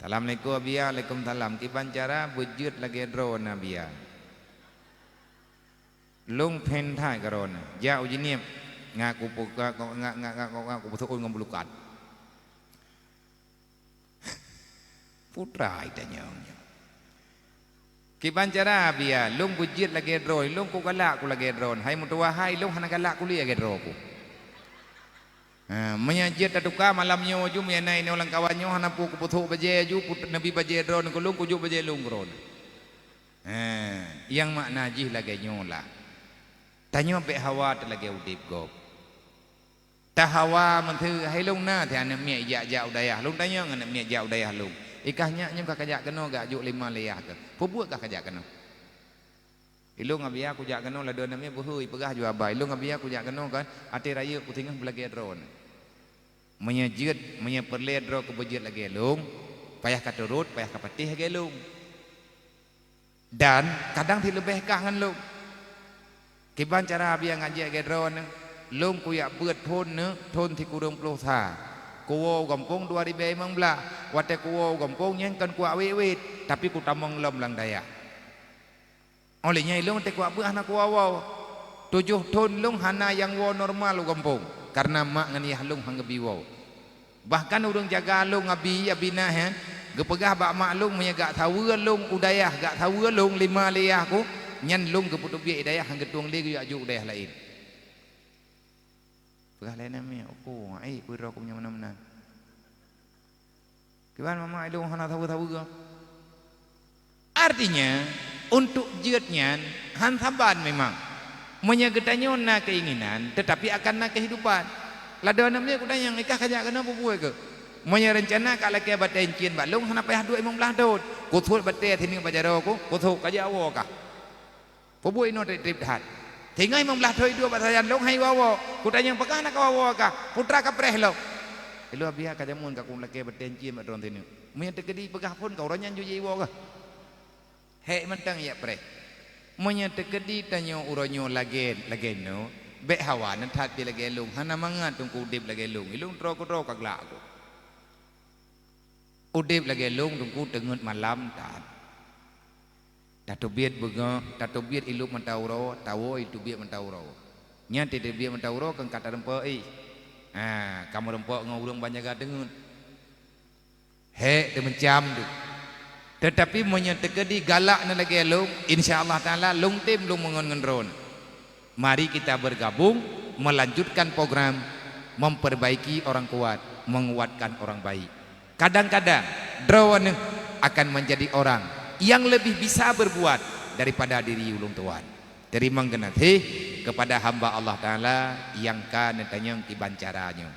Assalamualaikum abia, waalaikumsalam. Kiban cara bujut lagi drone abia. Lung pen thai karon. Ya ujiniep ngaku puka ngaku betul ngambulukat. Putra itanya. Kiban cara abia, lung bujut lagi drone, lung ku galak ku lagi drone. Hai mutua hai lung hana galak ku li lagi drone ku. Menyajit tatuka malamnya ju menai ni orang kawannya hana pu kuputu baje ju nabi baje drone kulung kuju baje lung drone. Yang makna jih lagi nyola. Tanya be hawa lagi udip gop. Ta hawa menteu hai lung na ti ana mie ja udayah lung tanya ngana mie ja udayah lung. Ikahnya nyem ka kajak keno gak ju 5 leyah ke. Pubuat ka kajak keno. Ilung abia ku jak keno la dona mie buhui pegah ju abai. Ilung abia ku jak keno kan ati raya ku tinggal belagi drone. Menyejut menyeperlet ro ke bujut lagi lung payah katurut payah kapatih lagi lung dan kadang ti lebih kangen lung kiban cara abia ngaji lagi drone lung ku yak beut thon ne thon ti kurung puluh tha kuwo gampung 2015 wate kuwo gampung yang kan ku awet tapi ku tamong lom lang daya oleh nyai lung te ku beut anak ku awau 7 thon lung hana yang wo normal lu gampung karena mak ngan yah lung hanggebi wow bahkan urang jaga lung abi abina han gepegah bak mak lung menyagak tawa lung udayah gak tawa lung 5 leyah ku nyan lung geputu biak idayah hanggetuang le yu aju udayah lain pegah lain ame aku ai ku ro ku nya mana-mana kiban mama lung hana tawa artinya untuk jeutnya han saban memang menyagetanya na keinginan tetapi akan na kehidupan lada namanya kuda yang ikah kajak kena bubuai ke monya rencana kak laki batai encin ba lung hana payah 2 belah daud kuthul batai thini bajaro ku kuthul kajak awo ka bubuai no trip hat tinggal 15 belah daud 2 batayan lung hai wawo kuda yang pekah nak wawo ka putra ka preh lo elu abia kajak mun ka kum laki batai encin ba dron thini monya tekedi pegah pun kau ranyan ju jiwo ka he mentang ya preh monya tekedi tanyo uronyo lagi no be hawa nan that pi lagi lung hana mangat tungku udip lagi lung ilung tro ku tro kagla aku udip lagi lung tungku tengut malam tat tatu biet bega tatu biet ilu mentauro tawo itu biet mentauro nya te biet mentauro kan kata rempo kamu rempo ngurung banyak dengut he de mencam tu tetapi menyetekedi galak na lagi lung insyaallah taala lung tim lung mengon-ngon. Mari kita bergabung melanjutkan program memperbaiki orang kuat, menguatkan orang baik. Kadang-kadang drone akan menjadi orang yang lebih bisa berbuat daripada diri ulung tuan. Terima genat kepada hamba Allah taala yang kan tanya kiban caranya.